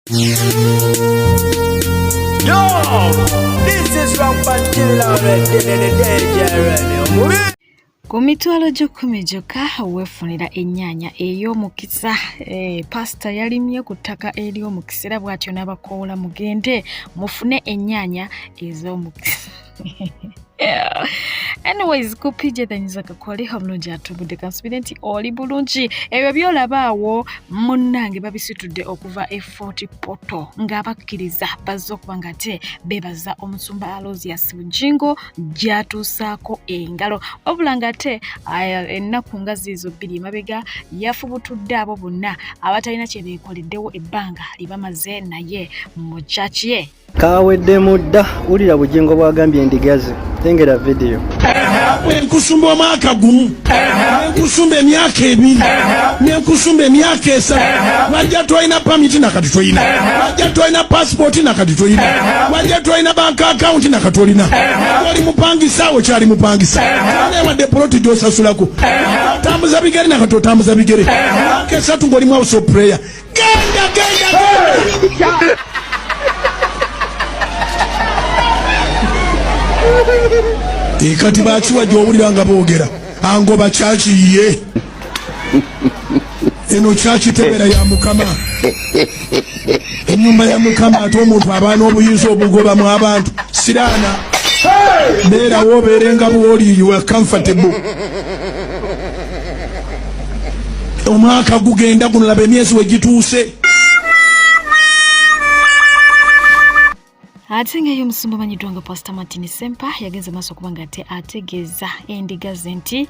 Yo, this is Rampant Killer already, the Ku mitwalo 10 gyokka weefunira ennyaanya ey'omukisa. Pastor yalimye ku ttaka ery'omukisa era bw'atyo n'abakoola mugende mufune ennyaanya ez'omukisa. Anyways, ku PJ Danyiza Kakoli omulungi atubudde kansubire nti oli bulungi. Ebyo by'olaba awo munnange babisitudde okuva e Fort Portal ng'abakkiriza bazze okuba nga ate beebaza omusumba Aloysius Bujingo gy'atuusaako engalo. Wabula ng'ate ennaku nga ziizo bbiri emabega yafubutudde abo bonna abatalina kye beekoleddewo ebbanga lye bamaze naye mu kyaki ye. Kawedde mudda wulira Bujingo bwagambye endigazi tengera video enkusumba omwaka gumu enkusumba emyaka ebiri nenkusumba emyaka esatu wajja twalina pamiti nakati tolina wajja twalina passport nakati tolina wajja twalina bank account nakati olina oli mupangisa awo kyali mupangisa newadde poloti gyosasulako tambuza bigere nakati otambuza bigere myaka esatu ng'olimu house of prayer genda kati bakiwa gy'owulira nga boogera angoba kyakiyiye eno kyakitebera ya mukama ennyumba ya mukama ate omuntu abaana obuyinza obugobamu abantu siraana beerawo obeerenga bwoli you are comfortable. Omwaka gugenda guno laba emyezi we gituuse. Ate ng'ey'omusumba amanyiddwa nga Pastor Martin Sempa yagenze maaso okuba ng'ate ategeeza endigazi nti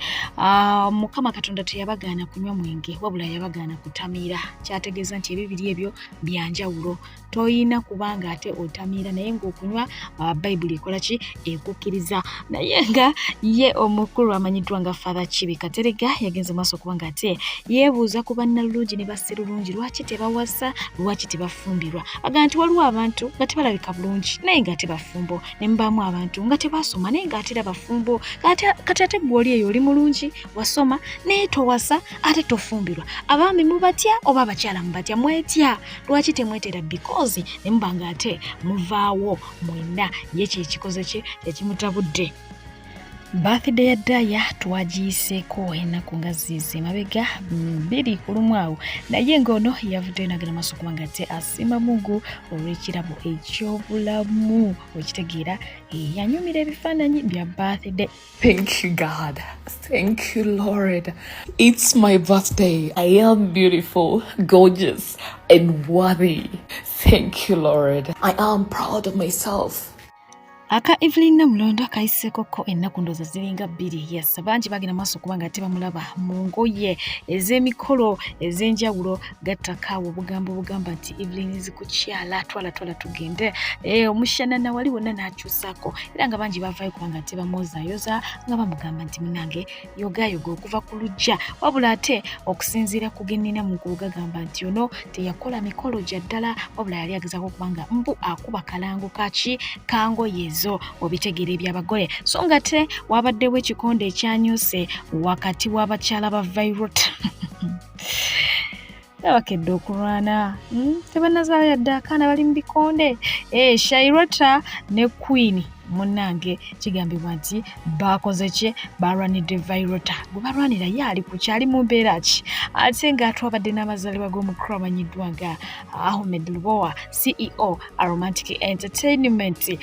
Mukama Katonda teyabagaana kunywa mwenge wabula yabagaana kutamiira. Kyategeeza nti ebibiri ebyo byanjawulo. Toyina kubanga ate otamiira naye ng'okunywa Bayibuli ekola ki ekukkiriza. Naye nga ye omukulu amanyiddwa nga Father Kibi Katerega yagenze maaso okuba ng'ate yeebuuza ku bannalulungi ne basserulungi lwaki tebawasa lwaki tebafumbirwa. Aga nti waliwo abantu nga tebalabika bulungi naye nga tebafumbo ne mubaamu abantu nga tebasoma naye nga atera bafumbo kati ate gw'oli eyo oli mulungi wasoma naye towasa ate tofumbirwa. Abaami mubatya oba abakyala mubatya mwetya lwaki temwetera because ne muba nga ate muvaawo mwenna ye kyekikoze kye ekimutabudde. Birthday ya Daya twagiyiseeko ennaku nga ziize emabega 2 ku lumu awo naye ng'ono yavuddeyo n'agenda maaso okuba nga ate asiima Mungu olw'ekirabo eky'obulamu okitegeera yanyumira ebifaananyi bya birthday. Thank you, God. Thank you, Lord. It's my birthday. I am beautiful, gorgeous, and worthy. Thank you, Lord. I am proud of myself. Aka Evelyn Namulondo kayiseekoko ennaku ndooza ziringa 2 yes bangi bagenda maaso okuba nga tebamulaba mu ngoye ez'emikolo ez'enjawulo gattakaawo obugambo bugamba nti Evelyn zikukyala twala tugende omushanana wali wonna n'akyusaako era nga bangi bavaayo kubanga tebamwozaayoza nga bamugamba nti munange yogayoga okuva ku lujja wabula ate okusinziira ku gennina mu kugagamba nti ono teyakola mikolo gya ddala wabula yali agezaako okubanga mbu akuba kalango kaki kangoye obitegeera eby'abagole so nga te wabaddewo ekikonde ekyanyuse wakati w'abakyala ba Virot abakedde okulwana tebanazaala yadde akaana bali mu bikonde Shairota ne Queen munnange kigambibwa nti bakoze kye balwanidde Virota gwe balwanira ye ali ku kyali mu mbeera ki ate ng'atwabadde n'amazaalibwa g'omukulu amanyiddwa nga Ahmed Lubowa CEO Aromantic Entertainment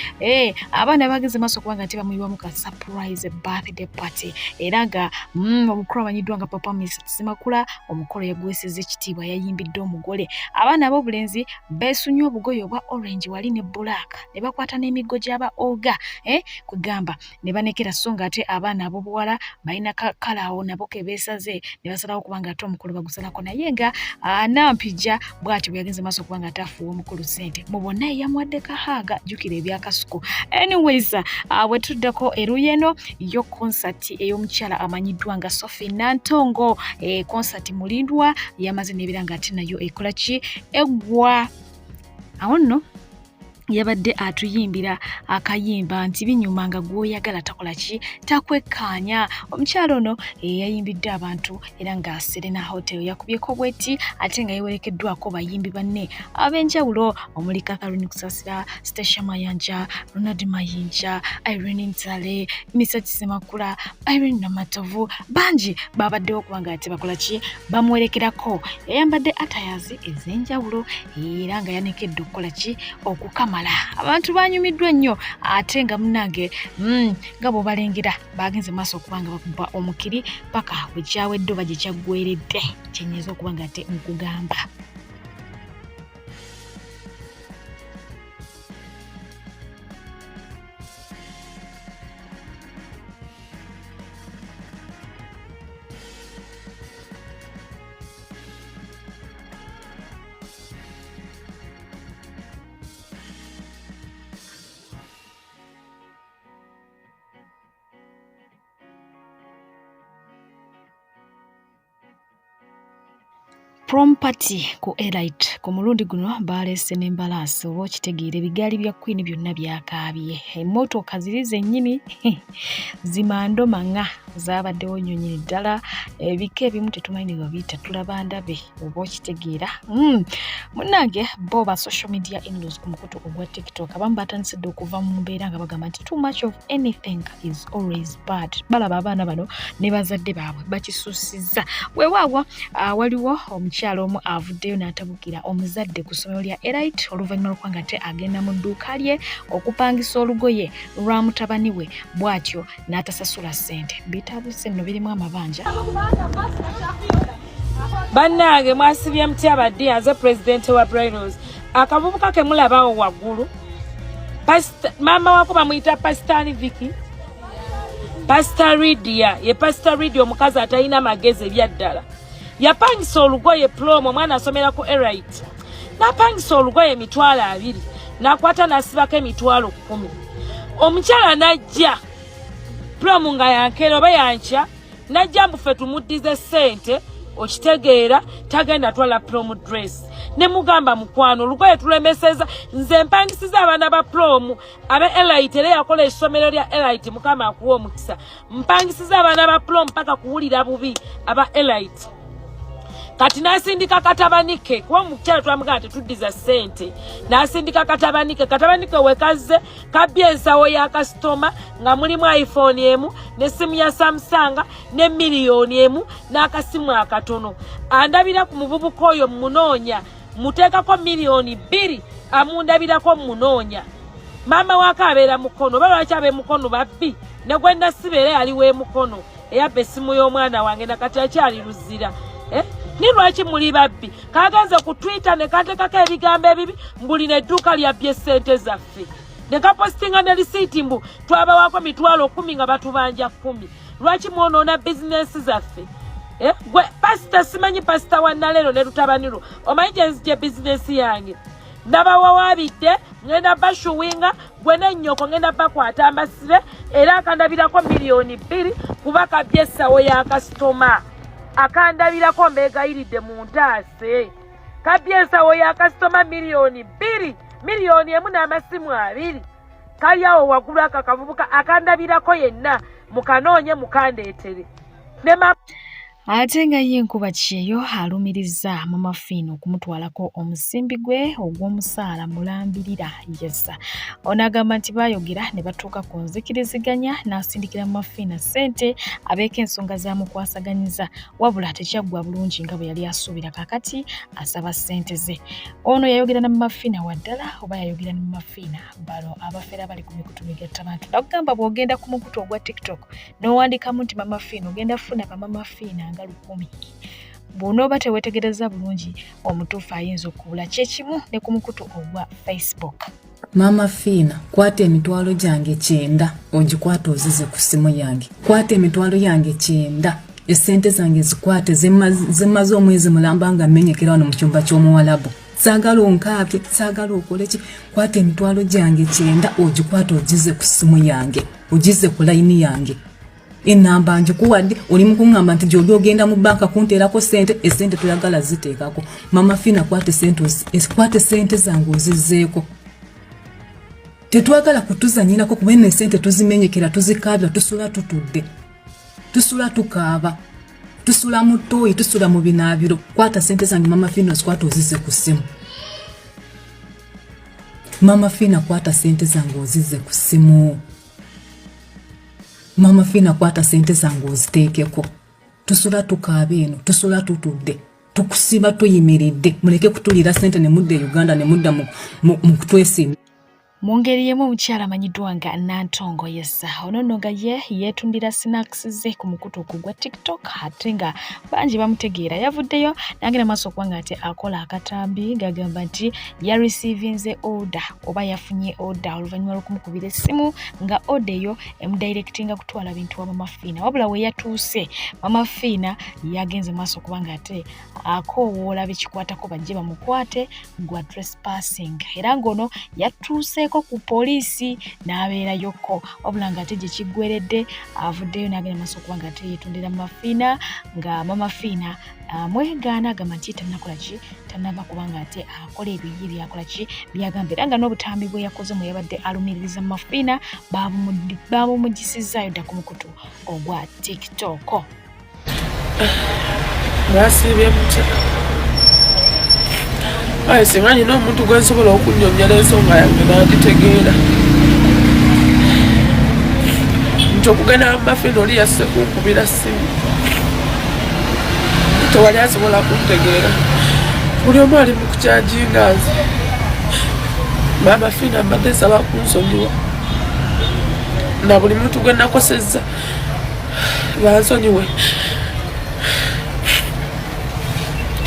abaana bageze maaso okuba nga tebamuyiwamu ka surprise birthday party era nga omukulu amanyiddwa nga Papa Miss Simakula omukolo yagweseza ekitiibwa yayimbidde omugole abaana ab'obulenzi beesunye obugoye obwa orange wali ne black ne bakwata n'emiggo gy'aba oga kugamba ne banekera so nga ate abaana ab'obuwala balina kalaawo nabo ke beesaze ne basalawo okuba nga ate omukulu bagusalako naye nga Nampijja bw'atyo bwe yagenze maaso okuba nga ate afuuwa omukulu ssente mu bonna eyamuwadde kahaaga jjukira ebyakasuku. Anyways bwe tuddako eruyeno yo konsati ey'omukyala amanyiddwa nga Sophie Nantongo konsati mulindwa yamaze n'ebira nga ate nayo ekola ki eggwa awo nno yabadde atuyimbira akayimba nti binyuma nga gwoyagala takola ki takwekkaanya. Omukyalo ono yayimbidde abantu era nga Serena Hotel yakubyeko bweti ate nga yewerekeddwako bayimbi banne ab'enjawulo omuli Kakaruni Kusasira, Stasha Mayanja, Ronald Mayinja, Irene Ntale, Misa Kisemakula, Irene Namatovu bangi babaddewo kubanga ate bakola ki bamuwerekerako. Yayambadde atayazi ez'enjawulo era nga yanekedde okukola ki okukamala. Abantu banyumiddwa nnyo ate nga munnange nga bw'obalengera bagenze maaso okuba nga bakuba omukiri paka bwe kyawedde oba gye kyaggweredde kyenyiza okuba nga ate nkugamba. Prom party ku Elite ku mulundi guno baleese n'embalaasi oba okitegeera ebigaali bya Queen byonna byakaabye. Emmotoka ziri zennyini zimandomanga zaabaddewo nnyonyini ddala ebika ebimu tetumanyi bwe biyita tulaba ndabe oba okitegeera. Munnange bo ba social media in-laws ku mukutu ogwa TikTok abamu batandisedde okuva mu mbeera nga bagamba nti too much of anything is always bad. Balaba abaana bano ne bazadde baabwe bakisuusizza. Weewaawo waliwo omukyalo omu avuddeyo n'atabukira omuzadde ku ssomero lya Elite oluvannyuma lw'okuba nga ate agenda mu dduuka lye okupangisa olugoye lwa mutabani we bw'atyo n'atasasula ssente. Bitabuse nno birimu amabanja. Bannange mwasibye mutya baddi aze pulezidenti wa Brinos akavubuka ke mulabawo waggulu maama wako bamuyita Pasitani Vicky Pastor Lydia ye Pastor Lydia omukazi atalina magezi ebyaddala yapangisa olugoye prom omwana asomera ku Elite n'apangisa olugoye emitwalo 2 n'akwata n'asibako emitwalo 10 omukyala n'ajja prom nga yankera oba yankya n'ajja mbufe tumuddize ssente okitegeera tagenda twala prom dress ne mugamba mukwano olugoye tulemeseza nze mpangisiza abaana ba prom abe Elite era yakola essomero lya Elite mukama akuwa omukisa mpangisiza abaana ba prom paka kuwulira bubi aba Elite kati nasindika katabanike kuba omukyala twamugamba tetuddiza ssente nasindika katabanike wekaze kabye ensawo ya kasitoma nga mulimu iPhone emu n'essimu ya Samsung ne miliyoni emu n'akasimu akatono andabira ku muvubuka oyo munoonya muteekako miliyoni 2 amundabirako munoonya maama wako abeera mukono oba lwaki abe mukono babbi ne gwenda sibeera yali we mukono eyabba essimu y'omwana wange nakati akyali luzira ni lwaki muli babbi kaganze ku Twitter ne katekako ebigambo ebibi mbulina edduuka lyabbye ssente zaffe ne kapostinga ne lisiiti mbu twabawako mitwalo 10 nga batubanja 10 lwaki mwonoona bizinesi zaffe gwe pasita simanyi pasita wa Nalero ne Lutabaniro omanyi gye bizinesi yange ndabawawaabidde ngenda bashuwinga gwe n'ennyoko ngenda bakwata amasibe era akandabirako miliyoni 2 kuba kabbye essawo ya kasitoma akandabirako mbegayiridde mu ntaase kabbye ensawo ya kasitoma miliyoni 2 miliyoni emu n'amasimu 2 kali awo waggulu akavubuka akandabirako yenna mukanoonye mukandeetere ate nga ye enkuba kyeyo alumiriza Mama Fino okumutwalako omusimbi gwe ogw'omusaala mulambirira yesa ono agamba nti bayogera ne batuuka ku nzikiriziganya n'asindikira Mama Fino ssente abeeko ensonga z'amukwasaganyiza wabula tekyaggwa bulungi nga bwe yali asuubira kakati asaba ssente ze. Ono yayogera na Mama Fino waddala oba yayogera na Mama Fino balo abafeera bali ku mikutu migattabantu nakugamba bw'ogenda ku mukutu ogwa TikTok n'owandikamu nti Mama Fino ogenda funa ba Mama Fino nga 10 bw'onooba teweetegereza bulungi omutuufu ayinza okubula kyekimu ne ku mukutu ogwa Facebook. Mama Fina kwata emitwalo gyange 9 ogikwata ozize ku simu yange kwata emitwalo yange 9 esente zange zikwate zimaze omwezi mulamba nga mmenyekera wano mu kyumba ky'omuwalabu saagala onkaabye saagala okole ki kwata emitwalo gyange 9 ogikwata ogize ku simu yange ogize ku layini yange enamba njikuwadde oli mukungamba nti gy'oli ogenda mu banka kunteerako ssente essente toyagala ziteekako Mama Fina kwate sente zange ozizeeko Tetwagala kutuzanyirako kubene sente tuzimenyekera tuzikabya tusula tutudde. Tusula tukaaba. Tusula mutoyi tusula mu binabiro. Kwata sente zange mama Fina kwata ozize ku simu. Mama Fina kwata sente zange ozize ku simu. Mama Fina kwata sente zange oziteekeko. Tusula tukaabe eno, tusula tutudde. Tukusiba tuyimiridde. Muleke kutulira sente ne mudde Uganda ne mudda mu kutwesima. Mu ngeri yemu omukyala amanyiddwa nga Nantongo Yessa ono nga yeetundira snacks ze ku mukutu ogwa TikTok ate nga bangi bamutegeera. Yavuddeyo n'agenda maaso okuba nga ate akola akatambi ng'agamba nti yareceiving order oba yafunye order oluvannyuma lw'okumukubira essimu nga order eyo emudirectinga kutwala bintu wa Mama Fina. Wabula we yatuuse Mama Fina yagenze maaso okuba nga ate akoowoola bekikwatako bajje bamukwate gwa trespassing era ng'ono yatuuse ku poliisi n'abeerayoko wabula nga ate gye kiggweredde avuddeyo n'agenda maaso okuba nga ate yeetundira Mama Fina nga Mama Fina mwegaana agamba nti tannaba kuba nga ate akola ebyo ye byakola ki byagamba era nga n'obutambi bwe yakoze mwe yabadde alumiririza Mama Fina babumugisizzaayo dda ku mukutu ogwa TikTok. Mwasiibye mutya singa nyina omuntu gwe nsobola okunnyonnyola ensonga yange n'agitegeera nti okugenda Mama Fina oli yasse kunkubira ssimu tewali asobola kuntegeera buli omu ali mu kukyajinga nze Mama Fina mbadde nsaba kunsonyiwa na buli muntu gwe nakosezza bansonyiwe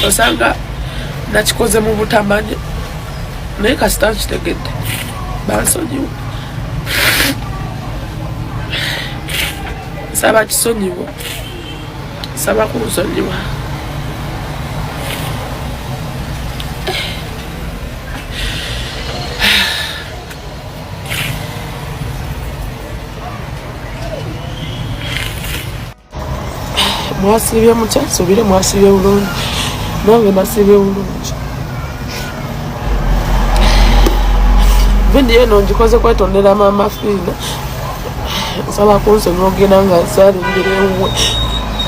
osanga nakikoze mu butamanya naye kasita nkitegedde bansonyiwa nsaba kisonyiwa nsaba kunsonyiwa mwasiibye mutya nsubire mwasiibye bulungi nange nasiibye bulungi vidiyo eno ngikoze kwetondera Mama Fina nsaba kunsonyiwa ogenda nga nsaalingire ewuwe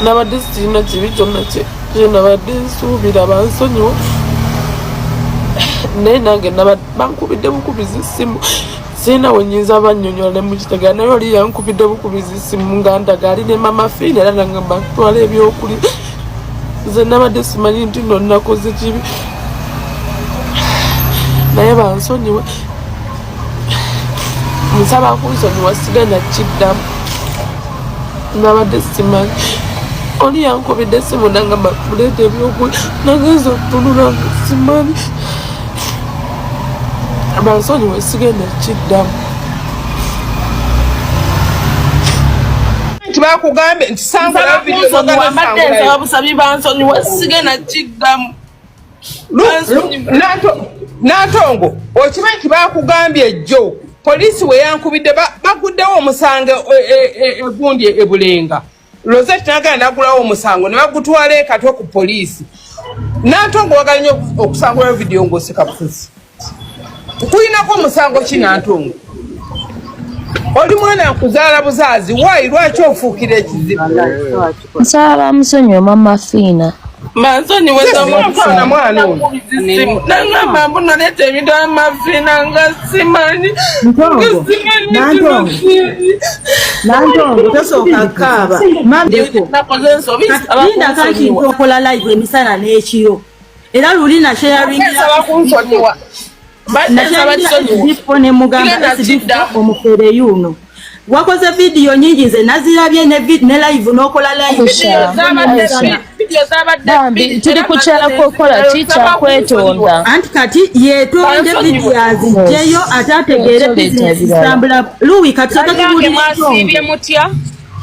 nabadde sirina kibi kyonna kye nabadde nsuubira bansonyiwa naye nange bankubidde bukubizi ssimu sirina we nnyinza bannyonnyola ne mukitegeera naye oli yankubidde bukubizi ssimu nga ndaga ali ne Mama Fina era nangamba ntwala ebyokulya nze nabadde simanyi nti nno nakoze kibi naye bansonyiwe nsaba kunsonyiwa sigenda kiddamu nabadde simanyi oli yankubidde essimu nangamba kuleeta ebyokulya nagenza okutunula simanyi bansonyiwe sigenda kiddamu bakugambe nti sangola video nsaba busabi bansonyiwe sigenda kiddamu Nantongo okimanyi nti bakugambye jjo poliisi we yankubidde baguddewo omusango egundi ebulenga Rosette nagenda nagulawo omusango ne bagutwala ekatwe ku poliisi Nantongo wagala nnyo okusangulayo video ng'oseka bufuzi kulinako omusango ki Nantongo oli mwana nkuzaala buzaazi waayi lwaki ofuukira ekizibu nsaba musonyiwe Mama Fina bansonyiwe mwana nangamba mbu naleeta ebintu Mama Fina nga simanyi Nantongo tosooka kaaba nakoze ensobi linda kanti okola live emisana n'ekiro era luli na sharing nsaba kunsonyiwa ne mugamba omufere yuno wakoze video nyingi nze nazirabye ne live n'okola live tuli kukyala kukola kikakwetonda anti kati yetonde videos jeyo atategeere business sambula Louis kati mwasiibye mutya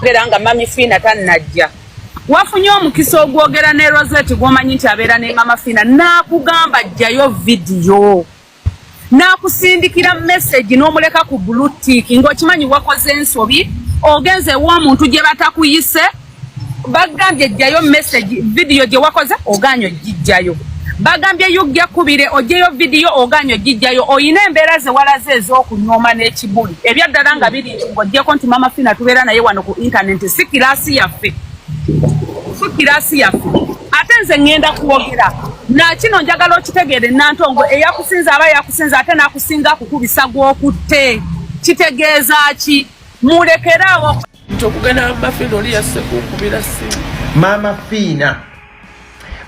era nga Mami Fina tannajja wafunye omukisa ogwogera ne Rosette gwomanyi nti abeera ne Mama Fina nakugamba jjayo video nakusindikira message n'omuleka ku blue tick ng'okimanyi wakoze ensobi ogenze w'omuntu gye batakuyise bagambye jjayo message video gye wakoze oganyo jijjayo bagambye yugya kubire ojeyo video oganyo gijjayo oyina embeera ze walaze ez'okunyoma n'ekibuli ebyaddala nga biri nti ng'ojjeko nti Mama Fina tubeera naye wano ku internet si kiraasi yaffe ate nze ngenda kwogera nakino njagala okitegeere Nantongo eyakusinza aba yakusinza ate n'akusinga kukubisa gw'okutte kitegeeza ki mulekeraawo nti okugenda Mama Fina oli yasse kunkubira simu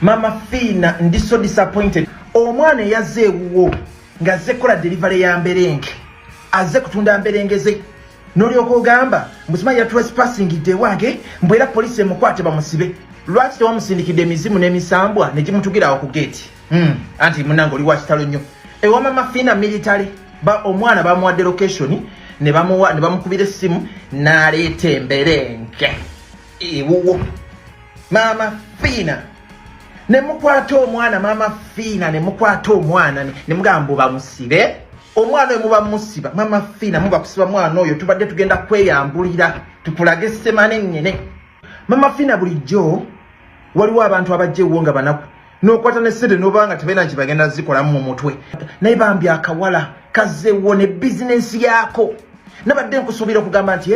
Mama Fina ndi so disappointed. Omwana yazze ewuwo ng'azze kola delivery ya mberenge azze kutunda mberenge ze n'olyoka ogamba musima ya trespassingidde wange mbwera polisi emukwate bamusibe lwaki tewamusindikidde emizimu n'emisambwa ne gimutugirawo ku gate anti munange oli wa kitalo nnyo ewa Mama Fina military omwana bamuwadde location ne bamukubira essimu n'aleeta emberenge ewuwo Mama Fina ne mukwata omwana Mama Fina ne mukwata omwana ne mugamba bamusibe omwana oyo muba musiba Mama Fina muba kusiba mwana oyo tubadde tugenda kweyambulira tukulage semane nnyene Mama Fina bulijjo waliwo abantu abajja ewuwo nga banaku n'okwata ne ssente n'obanga tebalina nti bagenda zikolamu mu mutwe naye bambi akawala kazzewo ne bizinensi yaako nabadde nkusuubira okugamba nti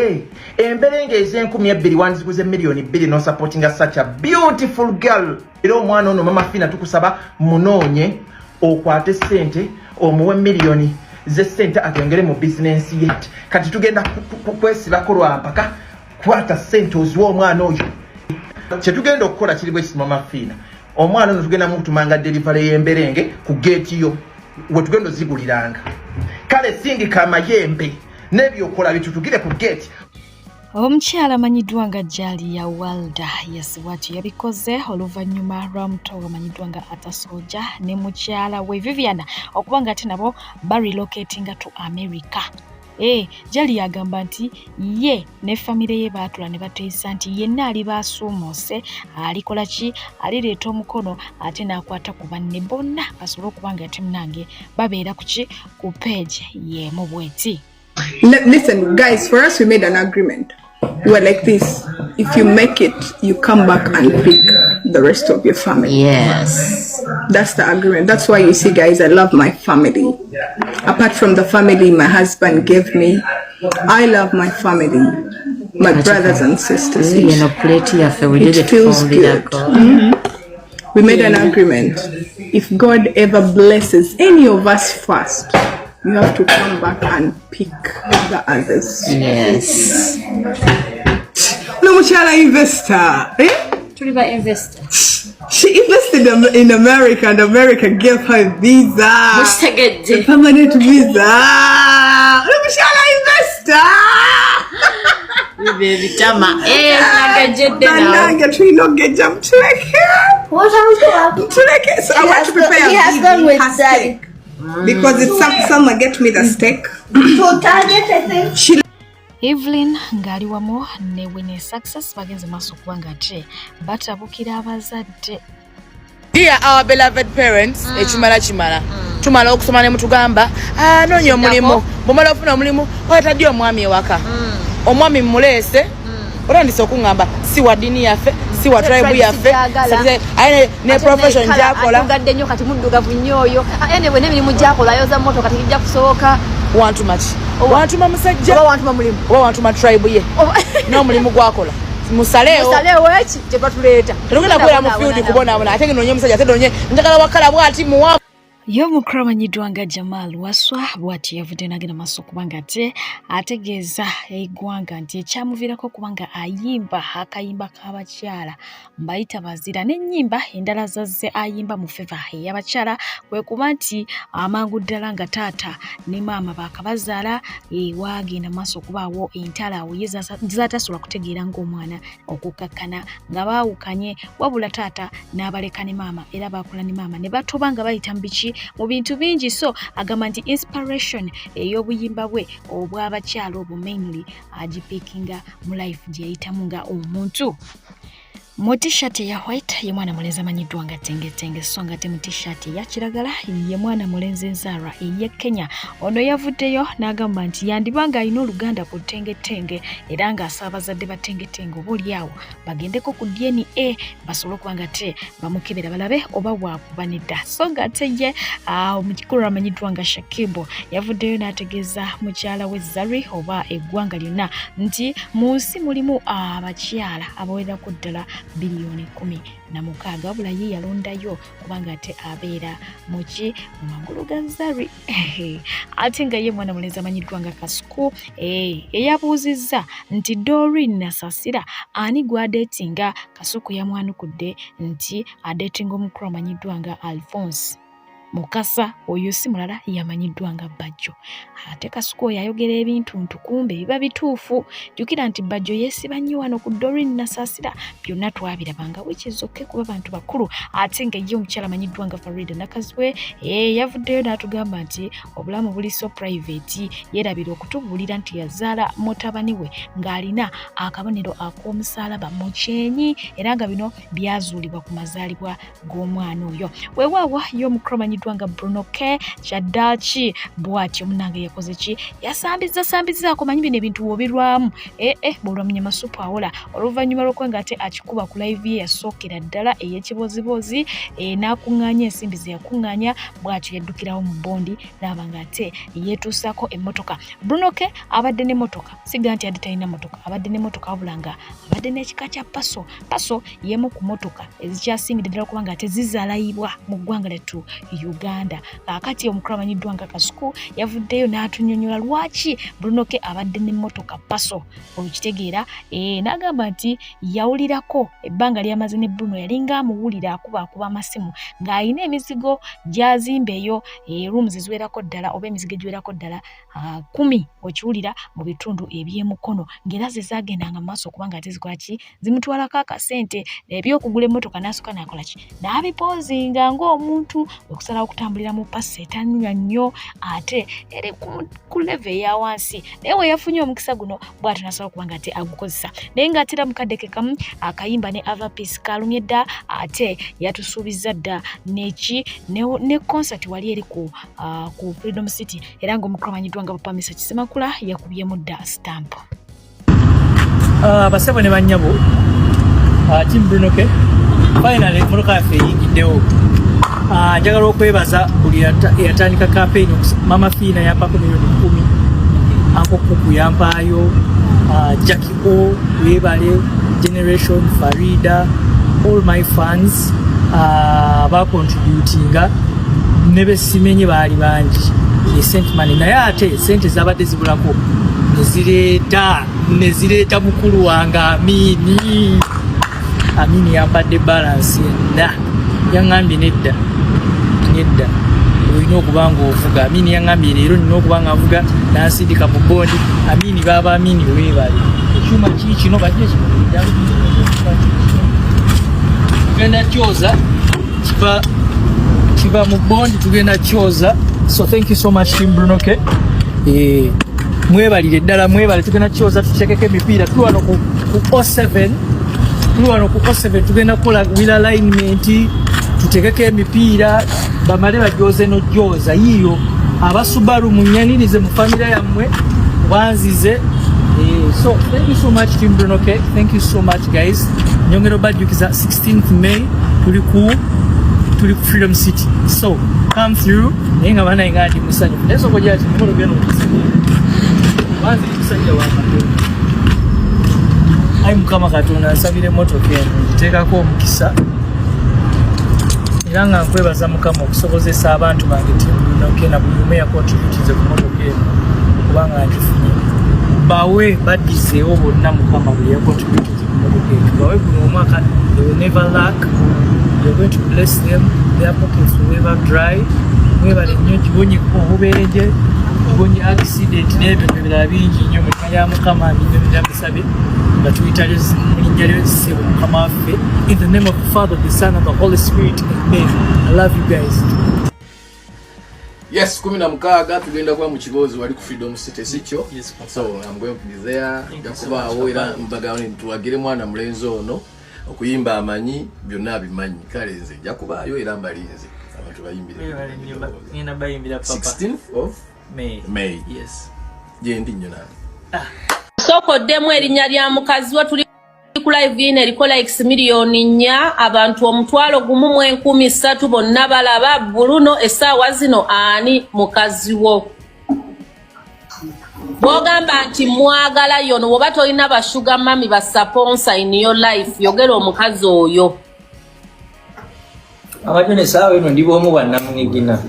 emberenge ez' 2,000 wandiziguze $2,000,000 no supporting such a beautiful girl era omwana ono Mama Fina tukusaba munoonye okwate ssente omuwe $1,000,000 z'essente agengere mu bizinensi ye kati tugenda kwesibako lwampaka kwata ssente oziwa omwana oyo kyetugenda okukola kiri bwe kiti Mama Fina omwana ono tugenda mukutumanga delivery y'emberenge ku geeti yo we tugenda oziguliranga kale sindika amayembe n'ebyokola bitutugire ku gate. Omukyala amanyiddwa nga Jalia Walda yasibwati yabikoze oluvannyuma lwa muto amanyiddwa nga Atasoja ne mukyala we Viviana okuba nga ate nabo barelocatinga to America. Jalia agamba nti ye ne famire ye baatula ne bateesa nti yenna ali baasuumuse alikola ki alireeta omukono ate n'akwata ku banne bonna basobole okuba nga ate munange babeera ku page y'emu bweti. Listen, guys, for us, we made an agreement. We were like this. If you make it, you come back and pick the rest of your family. Yes. That's the agreement. That's why you see, guys, I love my family. Apart from the family my husband gave me, I love my family, my brothers and sisters. It feels good. We made an agreement. If God ever blesses any of us first, you have to come back and pick the others. Yes. No, Muchala investor. Investor. She invested in America, and America gave her a visa. A permanent visa. No, Muchala investor. So I want to prepare a steak. Because it's summer, get me the steak. Evelyn ngali wamu ne Winnie Success bagenze maaso kuba nga ate batabukira abazadde. Dear our beloved parents, chimala tumala okusoma ne mutugamba nonyo omulimu bumala ofuna omulimu oyatadde omwami ewaka omwami mulese orandise okungamba si wa dini yaffe si wa tribe yaffe aye ne profession jakola ngadde nnyo kati muddugavu nnyo oyo anyway n'emirimu jakola ayoza moto kati kijja kusoboka wantuma musajja oba wantuma mulimu oba wantuma tribe ye n'omulimu gwakola musalewo eki gye batuleeta tugenda kwera mu field kubonabona ate nonye musajja ate nonye njagala wakala bwati muwa Y'omukulu amanyiddwa nga Jamal Waswa bw'ati yavudde n'agenda maaso okuba nga ate ategeeza eggwanga nti ekyamuviirako okuba nga ayimba akayimba k'abakyala mbayita bazira n'ennyimba endala zazze ayimba mu feva ey'abakyala kwe kuba nti amangu ddala nga taata ne maama baakabazaala waagenda maaso okubaawo entalawo ye zaatasobola kutegeera ng'omwana okukkakkana nga baawukanye wabula taata n'abaleka ne maama era baakula ne maama ne batoba nga bayita mu biki mu bintu bingi so agamba nti inspiration ey'obuyimba bwe obw'abakyala obwo mainly agipikinga mu life gye yayitamu nga omuntu. Mu t-shirt ya white ye mwana mulenzi amanyiddwa nga Tengetenge, so nga mu t-shirt ya kiragala ye mwana mulenzi Nzarwa ye Kenya. Ono yavuddeyo n'agamba nti yandibanga alina oluganda ku Tengetenge era nga asaba abazadde ba Tengetenge oboolyawo bagendeko ku DNA basobole okuba nga te bamukebera balabe oba bwakuba nedda. So nga ye omukikulu amanyiddwa nga Shakibo yavuddeyo n'ategeeza mukyala we Zari oba eggwanga lyonna nti mu nsi mulimu abakyala abawerako ddala bilioni 16 wabula ye yalondayo kubanga ate abeera muki mu magulu ga Zari. Ate nga ye mwana mulenzi amanyiddwa nga Kasuku eyabuuzizza nti Doreen Nasasira ani gwadetinga. Kasuku yamwanukudde nti adetinga omukulu amanyiddwa nga Alphonse Mukasa, oyo si mulala yamanyiddwa nga Bajjo. Ate Kasuku oyo ayogera ebintu ntukumbe biba bituufu. Jjukira nti Bajjo yeesiba nnyo wano ku Doreen Nasasira byonna twabirabanga wekizokke kuba bantu bakulu. Ate nga ye omukyala amanyiddwa nga Farida Nakazwe yavuddeyo n'atugamba nti obulamu buli so private, yeerabira okutubuulira nti yazaala mutabani we ng'alina akabonero ak'omusaalaba mu kyenyi era nga bino byazuulibwa ku mazaalibwa g'omwana oyo. Weewaawa ye omukulu amanyiddwa nga Bruno K Chadachi bwatyo munange yakoze ki yasambizaako manyi bino ebintu wobirwamu bwolwamenya masupu awola oluvannyuma lw'okuba nga ate akikuba ku live ye yasookera ddala ey'ekibozibozi n'akuŋŋaanya ensimbi ze yakuŋŋaanya bwatyo yaddukirawo mu bondi n'aba nga ate yeetuusaako emmotoka. Bruno K abadde n'emmotoka, siga nti adde talina mmotoka, abadde n'emmotoka wabula nga abadde n'ekika kya Paso. Paso yemu ku mmotoka ezikyasingidde ddala okuba nga ate zizaalayibwa mu ggwanga lyattu Uganda. Kaakati omukulu amanyiddwa nga Kasuku yavuddeyo n'atunnyonnyola lwaki Bruno K abadde n'emmotoka Paso. Olukitegeera n'agamba nti yawulirako ebbanga lyamaze ne Bruno yalinga amuwulira akuba amasimu ng'alina emizigo gy'azimba eyo rooms eziwerako ddala oba emizigo egiwerako ddala 10 okiwulira mu bitundu eby'emukono ng'era ze zaagendanga mu maaso okuba nga ate zikola ki zimutwalako akasente ebyokugula emmotoka n'asooka n'akola ki n'abipoozinga ng'omuntu okusalawo okutambulira mu pasi etanywa nnyo ate eri ku level eya wansi. Naye we yafunye omukisa guno bw'atyo n'asobola okuba nga ate agukozesa. Naye ng'atera mu kadde ke kamu akayimba ne Avapeace kalumye dda ate yatusuubizza dda ne concert wali eri ku Freedom City era ng'omukulu amanyiddwa nga Papa Misa Kisemakula yakubyemu dda stamp. Basebo ne bannyabo Team Bruno K finally emmotoka yaffe eyingiddewo. Njagala okwebaza buli eyatandika campaign Mama Fiina yampako milioni 10, Uncle Kuku yampaayo, Jackie O Webale, Generation Farida, all my fans bacontributinga ne besimenye baali bangi sent money naye ate sente zabadde zibulako nezireeta mukulu wange Amini yampadde balance nda yaŋŋambye nedda olina okuba nga ovuga. Amini yaŋŋambye leero nina okuba nga avuga n'asindika mu bondi. Amini baba Amini weebale ekyuma kino bajje tugenda kyoza kiva mu bondi tugenda kyoza. So thank you so much Team Bruno K. Mwebalire ddala mwebale tugenda kyoza tutekeko emipiira tuli wano ku 07 tugenda kukola wheel alignment tutekeko emipiira bamale bajoze nojoza yiyo abasubaru munyanirize mu family yammwe wanzize. So thank you so much Team Bruno K. Thank you so much guys. Nyongero badjukiza 16th May tuli ku Freedom City. So come through nenga bana ingadi musanyu neso koja ati muro byano wanzi tusajja wanga ai mukama Katonda nsabire motoka eno nteekako omukisa era nga nkwebaza mukama okusobozesa abantu bange Team Bruno K na buli omu yakontributize ku motoka eno kubanga ngifunye bawe badizeewo bonna mukama buli yakontributize ku motoka eno bawe buli omwaka they will never lack. You're going to bless them, their pockets will never dry. Mwebale nnyo kibonye obubeereje kibonye accident n'ebintu ebirala bingi nnyo mu linnya lya mukama binnyonnyola musabe nga tuyitale mu linnya ly'essebo mukama waffe. In the name of the Father, the Son and the Holy Spirit, amen. I love you guys. Yes, 16 tugenda kuba mu kibozi wali ku Freedom City sicho. So I'm going to be there. Jakuba awira mbagawani tuwagire mwana mulenzi ono okuyimba amanyi byonna abimanyi kale nze nja kubaayo era mbalinze abantu bayimbire ngenda bayimbira papa 16th of May. Yes. Jendi nnyo nani. Sokoddemu erinnya lya mukazi wo tuli ku live ine eriko likes miliyoni 4 abantu 1,300 bonna balaba Bruno essaawa zino ani mukazi wo. Bogamba nti mwagala yono woba tolina bashuga mami basaponsa in your life yogera omukazi oyo. Abajone sawa eno ndibo omu bannamwigina.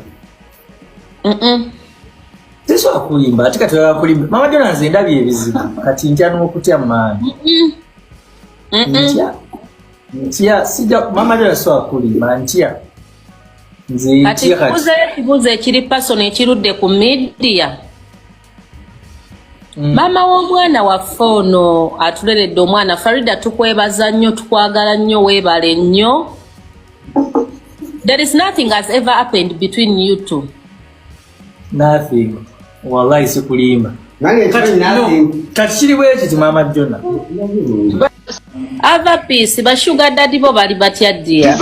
Teso akulimba atika toya kulimba. Mama Jona nze ndabye ebizibu kati ntya n'okutya maani. Ntya sija Mama Jona so akulimba ntya. Nze ntya kati. Kibuze ekiri personal ekirudde ku media. Mama w'omwana waffe ono atuleredde omwana Farida tukwebaza nnyo tukwagala nnyo weebale nnyo. There is nothing has ever happened between you two. Nothing. Wallahi sikulimba. Kati kiri bwekiti Mama Jona. Ava peace bashuga daddy bo bali batya dia.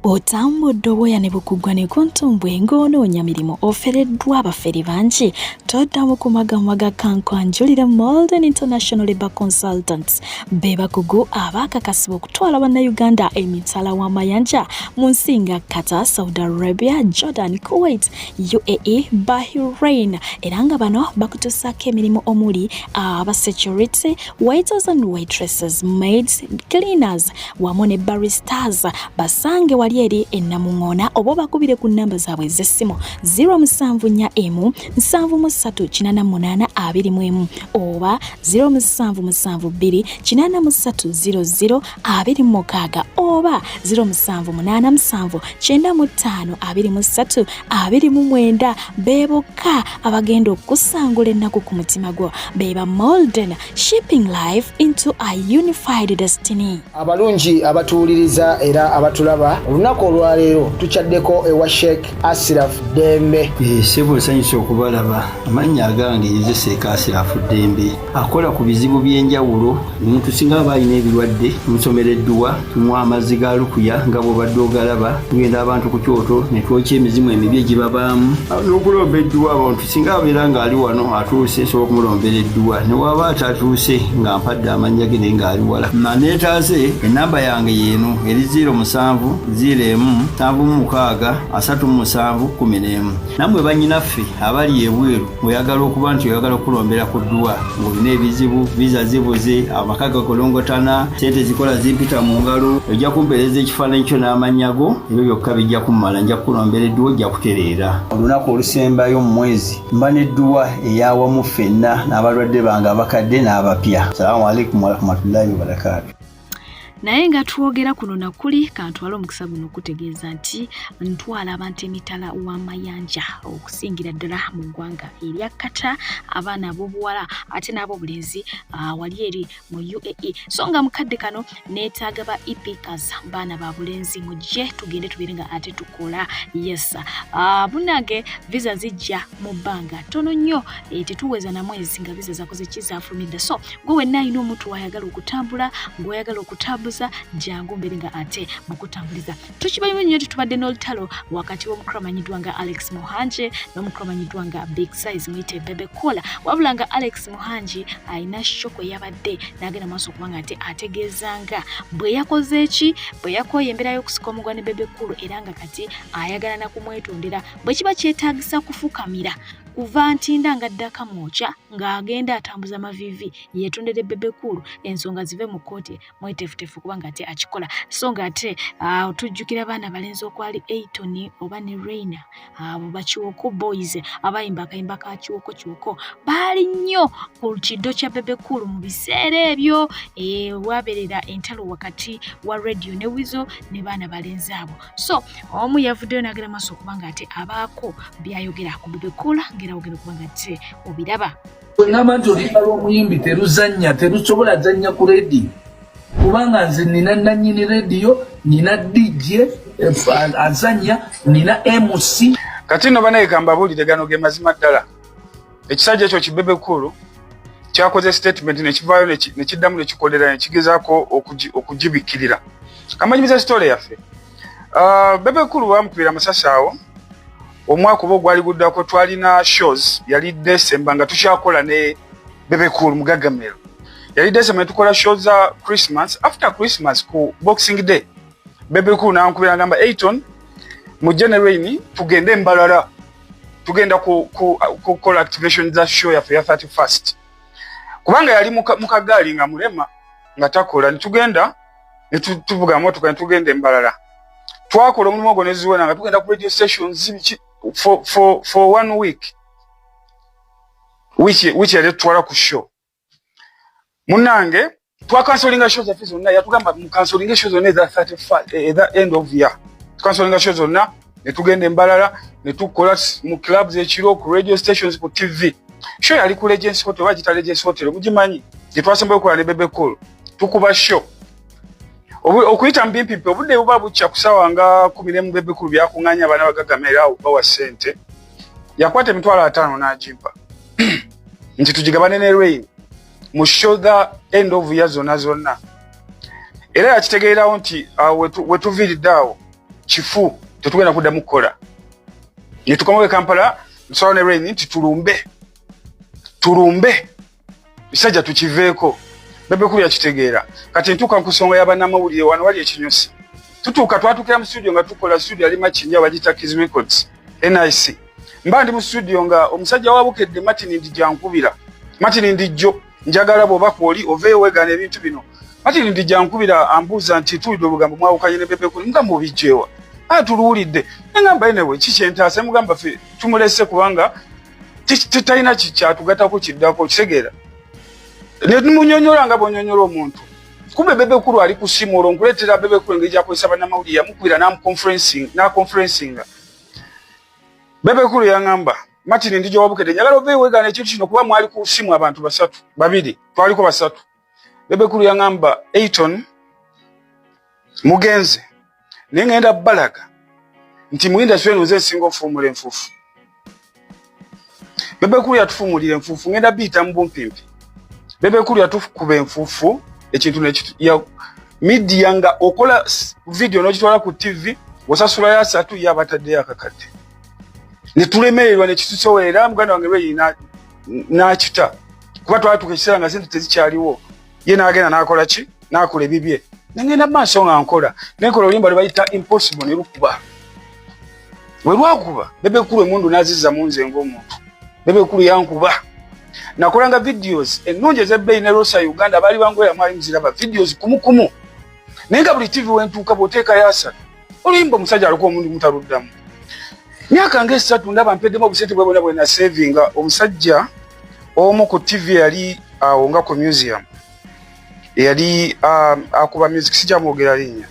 Otambudde obwoya ne bukugwa ne kuntumbwe ng'onoonya mirimu ofereddwa abafere bangi toddamu kumagamumaga kankwanjulira Molden International Labour Consultants be bakugu abaakakasibwa okutwala bannayuganda emitala w'amayanja mu nsi nga Qatar, Saudi Arabia, Jordan, Kuwait, UAE, Bahrain era nga bano bakutusaako emirimu omuli security, waiters and waitresses, maids, cleaners wamu ne baristas. Basange wali eri ennamuŋŋoona oba bakubire ku nnamba zaabwe ez'essimu 074 738 21 oba 077 883 00 oba 078 95 23 29 be bokka abagenda okusangula ennaku ku mutima gwo beba Molden, shipping life into a unified destiny. Abalungi abatuuliriza era abatulaba olunaku olwaleero tuchaddeko ewa Sheikh Ashraf Dembe. Sebo sanyusa okubalaba amannya agange Seeka Ashraf Dembe akola ku bizibu by'enjawulo omuntu singa balina ebirwadde musomereddwa tunywa amazzi ga lukuya nga bw'obadde ogalaba tugenda abantu ku kyoto ne twokya emizimu emibi egibabaamu n'okulomba edduwa abantu singa abeera ng'ali wano atuuse sobola okumulombeera edduwa ne waba atatuuse nga mpadde amannya ge naye ng'ali wala neetaase ennamba yange yeeno eri 07 01 76 37 11 nammwe bannyinaffe abali ebweru oyagala okuba nti oyagala okulombera ku dduwa ng'olina ebizibu viza zibuze amaka gakolongotana sente zikola zimpita mu ngalo ojja kumpeereza ekifaananyi kyo n'amannya go ebyo byokka bijja kummala nja kukulombera edduwa ojja kutereera olunaku olusembayo mu mwezi mba n'edduwa ey'awamu ffenna n'abalwadde bange abakadde n'abapya. Salaamu alaikum warahmatullahi wabarakatuh. Naye nga twogera kuno nakuli kantwala omukisa guno okutegeeza nti ntwala abantu emitala w'amayanja okusingira ddala mu ggwanga erya Qatar abaana ab'obuwala ate n'ab'obulenzi wali eri mu UAE. So nga mukadde kano neetaaga ba epikas baana ba bulenzi mujje tugende tubeere nga ate tukola yes bunage visa zijja mu bbanga tono nnyo tetuweza na mwezi nga visa zakoze kizaafulumidde. So gwe wenna alina omuntu wayagala okutambula ng'oyagala okutabuza jangu mbere nga ate mukutambuliza. Tukibayo nnyo tubadde n'olutalo wakati w'omukramanyidwa nga Alex Muhanje n'omukramanyidwa nga Big Size mwite Bebe Cola. Wabula nga Alex Muhanje alina shoko yabadde n'agenda maaso kubanga ate ategeezanga bwe yakoze eki bwe yakoye embeera y'okusika omugwa ne Bebe Cool era nga kati ayagala na kumwetondera bwe kiba kyetaagisa kufukamira kuva ntinda nga ddaka mwocha ng'agenda atambuza mavivi yetondere Bebe Cool ensonga zive mu kooti mwetefutefu kubanga ate akikola. So nga ate tujjukira abaana balenzi okwali Ayton oba ne Reina abo bakiwoko boys abayimba akayimba ka kiwoko baali nnyo ku kiddo kya Bebe Cool mu biseera ebyo waberera entalo wakati wa radio ne Wizo ne baana balenzi abo. So omu yavuddeyo n'agera maaso kubanga ate abaako byayogera ku Bebe Cool ngera ogenda kubanga ate obiraba n'abantu olutalo omuyimbi teruzannya terusobola zannya ku radio kubanga nze nina nannyini radio nina DJ azanya nina MC kati no banaye kambabulire gano ge mazima ddala ekisajja ekyo kibebe kulu kyakoze statement nekivaayo nekiddamu nekikolera nekigezaako okugibikirira kamanyibiza story yaffe bebe kulu bamukubira amasasi awo omwaka oba ogwali guddako twalina shows yali December nga tukyakola ne bebe kulu mugagamero yali December tukola shows za Christmas after Christmas ku Boxing Day bebe kulu nankubira ngamba 8 mu January tugende Mbalala tugenda ku activation za show ya 31st kubanga yali mukagali nga mulema nga takola nitugenda tuvuga moto kan tugende Mbalala twakola omulimu ogwo neziwena nga tugenda ku radio stations for 1 week which yali twala ku show munange twakansolinga shows za zonna yatugamba mukansolinga shows zonna za 31 the end of year twakansolinga shows zonna netugende Mbalala netukola mu clubs ekiro ku radio stations ku TV show yali ku Legends Hotel wajita Legends Hotel mugimanyi yetwasembayo ku bebe kulu tukuba show okuyita mbimpipi obudde buba bucha kusawa nga 10 mu bebe kulu byakunganya abana bagagamera awo bawa sente yakwata emitwalo 5 n'ajimpa nti tujigabane ne Rain mu show the end of year zonna era yakitegeerawo nti wetuviriddeawo kifu tetugenda kuddamu kukola netukomoke Kampala nsolo ne Rain nti tulumbe bisajja tukiveeko bebe kulu yakitegeera kati ntuuka nkusonga y'abannamawulire wano wali ekinyusi tutuuka twatukira mu studio nga tukola studio ali Machinja bagita Kiz Records NIC mba ndi mu studio nga omusajja wabukedde Martin Ndijankubira Martin Ndijo njagala bwoba kwoli oveeyo weegana ebintu bino Martin Ndijankubira ambuuza nti tuwulidde obugambo mwawukanye ne bebe kulu mugamba obijeewa tuluwulidde engamba enewe kikyentaase mugamba ffe tumulese kubanga titalina kikyatugatako kiddako kitegeera nemunyonyola nga bonyonyola omuntu kumbe bebe kulu ali ku simu olwo nkuleetera bebe kulu engeri gyakozesa bannamawulire yamukubira n'amuconferencinga bebe kulu yaŋŋamba Martin Ndijo wabukedde njagala oveeyo weegana ekintu kino kuba mwali ku simu abantu babiri twaliko basatu bebe kulu yaŋŋamba Ayton mugenze naye ngenda balaga nti mu industry eno nze nsinga ofuumula enfuufu bebe kulu yatufuumulira enfuufu ngenda biyita mu bumpimpi bebe kulu yatukuba enfuufu ekintu ya media nga okola video n'okitwala ku TV wasasula ya 3 yabataddeyo akakadde netulemererwa nekitusowerera muganda wange Rain n'akita kuba twatuuka ekiseera nga sente tezikyaliwo ye n'agenda n'akola ki n'akola ebibye nengenda maaso nga nkola nenkola oluyimba lwe bayita Impossible ne lukuba we lwakuba bebe kulu emundu n'azizza mu nze ng'omuntu bebe kulu yankuba nakolanga videos ennungi ez'ebbeeyi ne Rosa Uganda baali bangwera mwali muziraba videos kumukumu naye nga buli TV wentuuka bw'oteekayo 3 oluyimba omusajja aliko omundu mutaluddamu myaka nga 3 ndaba mpeddemu obusente bwe bwonna bwe nasevinga omusajja omu ku TV yali awo nga ku museum yali akuba music sijamwogera linnya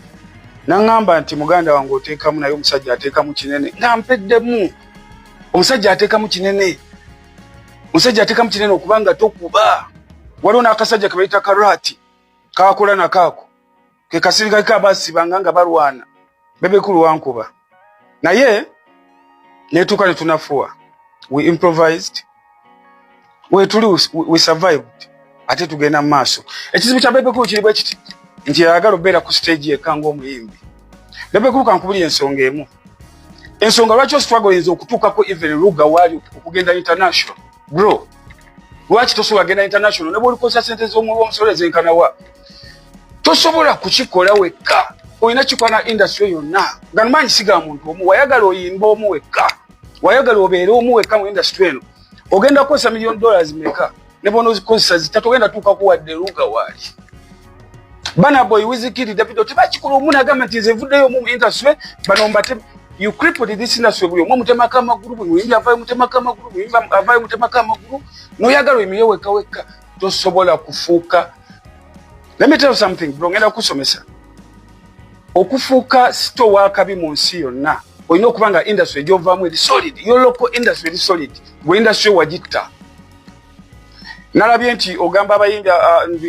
naŋŋamba nti muganda wange oteekamu naye omusajja ateekamu kinene nga mpeddemu omusajja ateekamu kinene okubanga tokuba waliwo n'akasajja ke bayita Karati kakola nakaako ke kasirika kabasibanga nga balwana bebe kulu wankuba naye netuuka netunafuwa we improvised we survived ate tugenda mu maaso ekizibu kya bebe kulu kiri bwe kiti nti yayagala obeera ku stage yekanga omuyimbi bebe kulu kankubulira ensonga emu ensonga lwaki struggle oyinza okutuukako even Ruga wali okugenda international bro lwaki tosobola genda international ne bw'olikosa sente z'omusolo ezenkanawa tosobola kukikola wekka olina kikola na industry yonna nga nmanyi siga muntu omu wayagala oyimba omu wekka wayagala obeere omu wekka mu industry eno ogenda kukozesa $1 million meka ne bw'onoozikozesa zitatu ogenda tuuka kuwadde Ruga wali Bana Boy Wizkid Davido tebakikola omu n'agamba nti nze nvuddeyo mu industry bano mbate you crippled this industry buli omu mutemako amagulu buli muyimbi avaayo mutemako amagulu muyimbi avaayo mutemako amagulu n'oyagala oyimireyo wekka tosobola kufuuka. Let me tell you something bro, ngenda kusomesa okufuuka sito wakabi mu nsi yonna olina okuba nga industry gy'ovaamu eri solid, your local industry eri solid, gwe industry wagitta. Nalabye nti ogamba abayimbi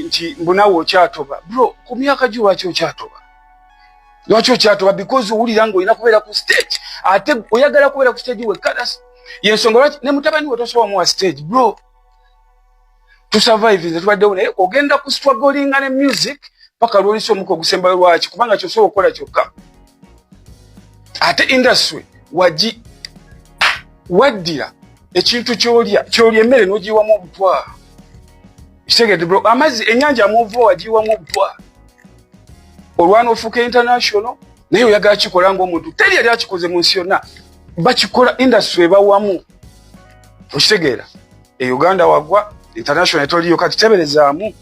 nti mbunawe okyatoba bro, ku myaka gyo lwaki okyatoba? Lwaki okyatoba? Because owulira nga olina kubeera ku stage ate oyagala kubeera ku stage we kadas yensonga lwaki ne mutabani we tosobola muwa stage bro to survive nze tubaddewo naye ogenda ku strugglinga ne music paka lwolisa omuka ogusemba lwaki kubanga kyosobola okukola kyokka ate industry waddira ekintu kyolya emmere n'ogiyiwamu obutwa kitegedde bro amazzi ennyanja amuva wagiyiwamu obutwa olwana ofuuka international naye oyagala kikola ng'omuntu teri yali akikoze mu nsi yonna bakikola industry ebawamu okitegeera e Uganda wagwa international etoliyo kati teberezaamu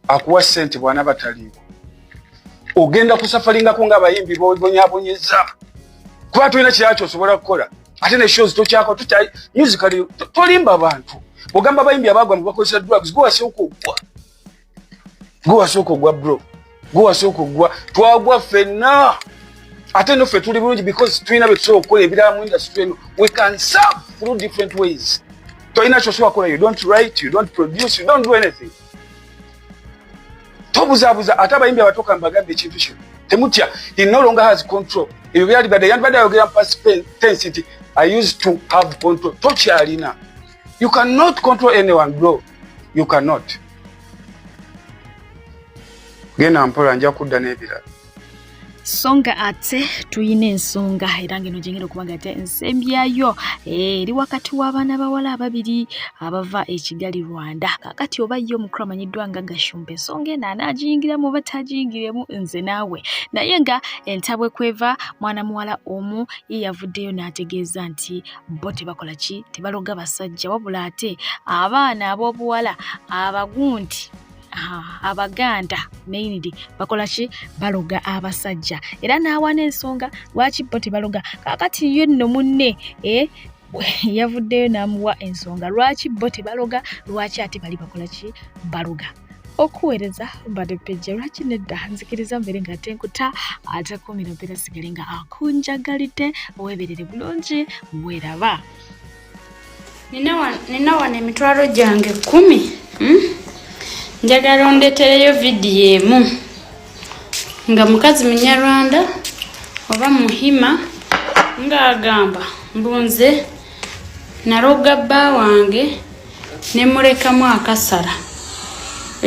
akuwa ssente bwana bataliiwo ogenda kusafaringako ng'abayimbi bonyabonyeza kuba tulina kirala kyosobola kukola ate ne shows tokyako musically tolimba abantu ogamba abayimbi abagwa mu bakozesa drugs gwasooka ogwa bro gwasooka ogwa twagwa ffenna ate noffe tuli bulungi because tulina bye tusobola okukola ebirala mu industry eno we can serve through different ways tolina kyosobola kukola you don't write you don't produce you don't do anything tobuzaabuza ate abayimbi abatoka mbagambe ekintu kino temutya he no longer has control ebyo byalibadde yandibadde ayogera past tense nti I used to have control tokyalina you cannot control anyone bro you cannot genda mpola nja kudda n'ebirala songa ate tuyina ensonga era ngeno gyengera okubaga ate ensembyayo eri wakati w'abaana bawala ababiri abava e Kigali Rwanda kakati oba yo mukulu amanyiddwa nga Gashumba ensonga eno anaagiyingiramu oba tagiyingiremu nze naawe naye nga entabwe kweva mwana muwala omu ye yavuddeyo n'ategeeza nti bo tebakola ki tebaloga basajja wabula ate abaana ab'obuwala abagundi abaganda mainly bakola ki baloga abasajja era naawa n'ensonga lwaki bo tebaloga kakati ye nno munne yavuddeyo n'amuwa ensonga lwaki bo tebaloga lwaki ate bali bakola ki baloga okuweereza mbadde pejja lwaki nedda nzikiriza mbere nga tenkuta ate kumira mpera sigale nga akunjagalidde weeberere bulungi weeraba nina wano emitwalo gyange 10 njagala ondetereyo vidiyo emu nga mukazi Munyarwanda oba Muhima ng'agamba mbunze naroga bba wange ne mulekamu akasala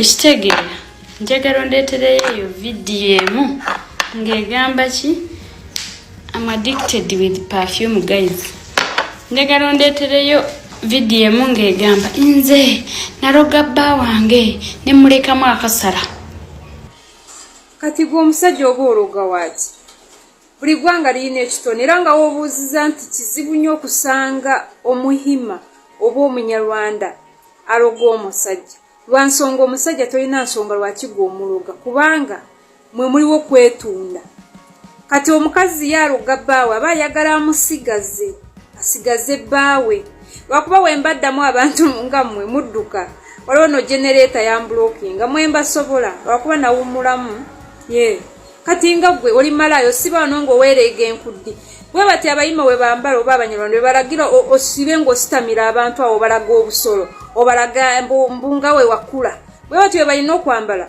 ekitegeera njagala ondetereyo eyo vidiyo emu ng'egamba ki I'm addicted with perfume guys njagala ondetereyo vidiyo emu ng'egamba nze naroga bba wange ne mulekamu akasala kati gwe omusajja oba ologa waaki buli ggwanga lirina ekitone era nga woobuuziza nti kizibu nnyo okusanga Omuhima oba Omunyarwanda aloga omusajja lwa nsonga omusajja tolina nsonga lwaki gwe omuloga kubanga mwe muliwo kwetunda kati omukazi ye aloga bbaawe aba ayagala asigaze bbaawe lwakuba wembaddamu abantu nga mmwe mudduka waliwo no generator ya blocking mwemba sobola lwakuba nawumulamu kati nga gwe oli malayo siba wano ng'oweerega enkuddi bwe bati abayima we bambala oba Abanyarwanda balagira osibe ng'ositamira abantu awo balaga obusolo obalaga mbunga we wakula bwe bati we balina okwambala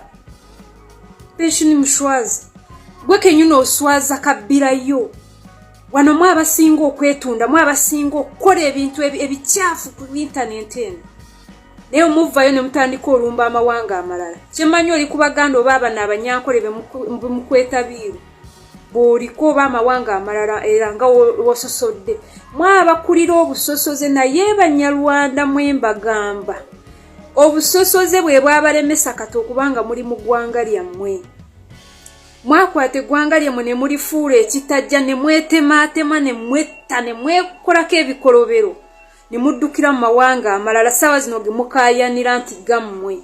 penshini mushwazi gwe kenyuno oswaza kabbirayo wano mwe abasinga okwetunda mwe abasinga okukola ebintu ebikyafu ku intaneti eno naye omuvayo ne mutandika olumba amawanga amalala kyemmanyi oli ku Baganda oba abana abanyankole bemukwetabiiru bw'oliko oba amawanga amalala era nga wososodde mwe abakulira obusosoze naye Banyarwanda mwe mbagamba obusosoze bwe bwabalemesa kati okubanga muri mu ggwanga lyammwe mwakwate eggwanga lyemmwe ne mulifuula ekitajja ne mwetemaatema ne mwetta ne mwekolako ebikolobero ne muddukira mu mawanga amalala ssaawa zino ge mukaayanira nti gammwe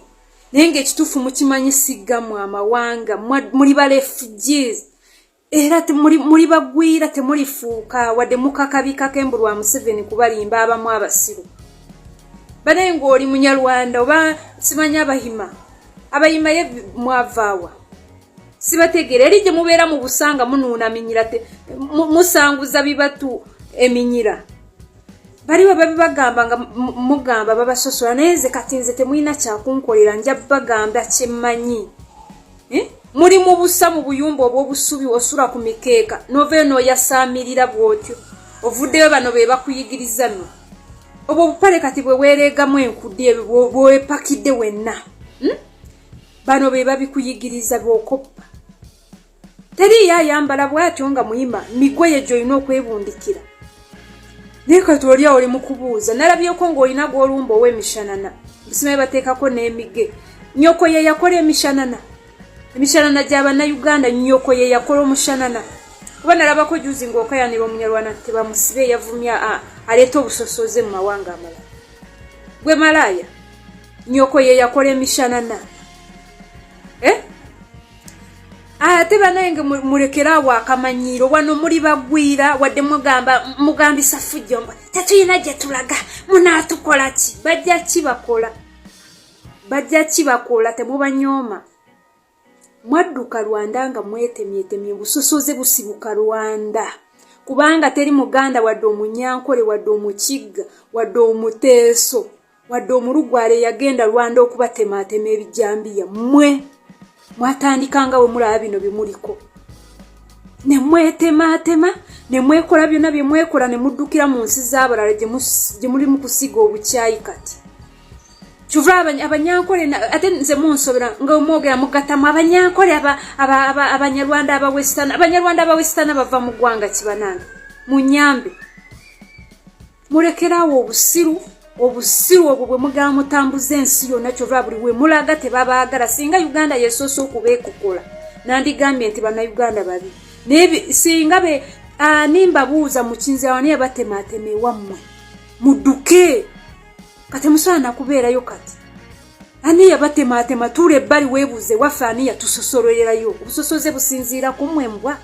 naye ng'ekituufu mukimanyi si gammwe amawanga muli ba refugees era muli bagwira temulifuuka wadde mukakabikako embulwa Museveni kubalimba abamu abasiru banaye ng'oli Munyarwanda oba simanyi abayima ye mwavaawa sibategeera eri gye mubeera mu busanga munuuna minyira musanguza bibatu eminyira baliwo babibagamba nga mugamba babasosola naye nze kati nze temulina kyakunkolera nja bagamba kyemmanyi muri mu busa mu buyumba obw'obusubi osula ku mikeeka noveno yasamirira bwotyo ovuddeyo bano be bakuyigiriza no obwo bupale kati bwe weereegamu enkudde bwepakidde wenna bano be babikuyigiriza bw'okoppa teri yayambala bw'atyo nga muyima migoye gy'olina okwebundikira naye kati oli oli mu kubuuza nalabyeko ng'olina gw'olumba ow'emishanana busimaye bateekako n'emige nnyoko ye yakola emishanana gy'Abannayuganda nnyoko ye yakola omushanana kuba nalabako juzi ng'okayanira omunyarwanda tebamusibe yavumya aleeta obusosoze mu mawanga amalala gwe malaaya nnyoko ye yakola emishanana ate banaye mulekeraawo akamanyiiro wano muli bagwira wadde mugambisa fujjomba tetuyina gye tulaga munaatukola ki bajja kibakola temubanyooma mwadduka Rwanda nga mwetemyetemye busosoze busibuka Rwanda kubanga teri muganda wadde omunyankole wadde omukigga wadde omuteeso wadde omulugwale yagenda Rwanda okubatematema ebijambiya mwatandika nga we mulaba bino bimuliko ne mwetematema ne mwekola byonna bye mwekola ne muddukira mu nsi z'abalala gye muli mu kusiga obukyayi kati kyuva abanyankole ate nze munsobera nga omwogera mugatamu abanyankole abanyarwanda abawestana bava mu ggwanga kibananga munyambe mulekeraawo obusiru obwo bwe mugaba mutambuza ensi yonna kyova buli we mulaga tebabaagala singa Uganda yesoose okubeekukola nandigambye nti bannayuganda babi naye singa nimbabuuza mukinzira wani yabatematema ewammwe mudduke kati musaana kubeerayo kati ani yabatematema tuula ebbali weebuuze waffe ani yatusosolerayo obusosoze businziira ku mmwe mbwa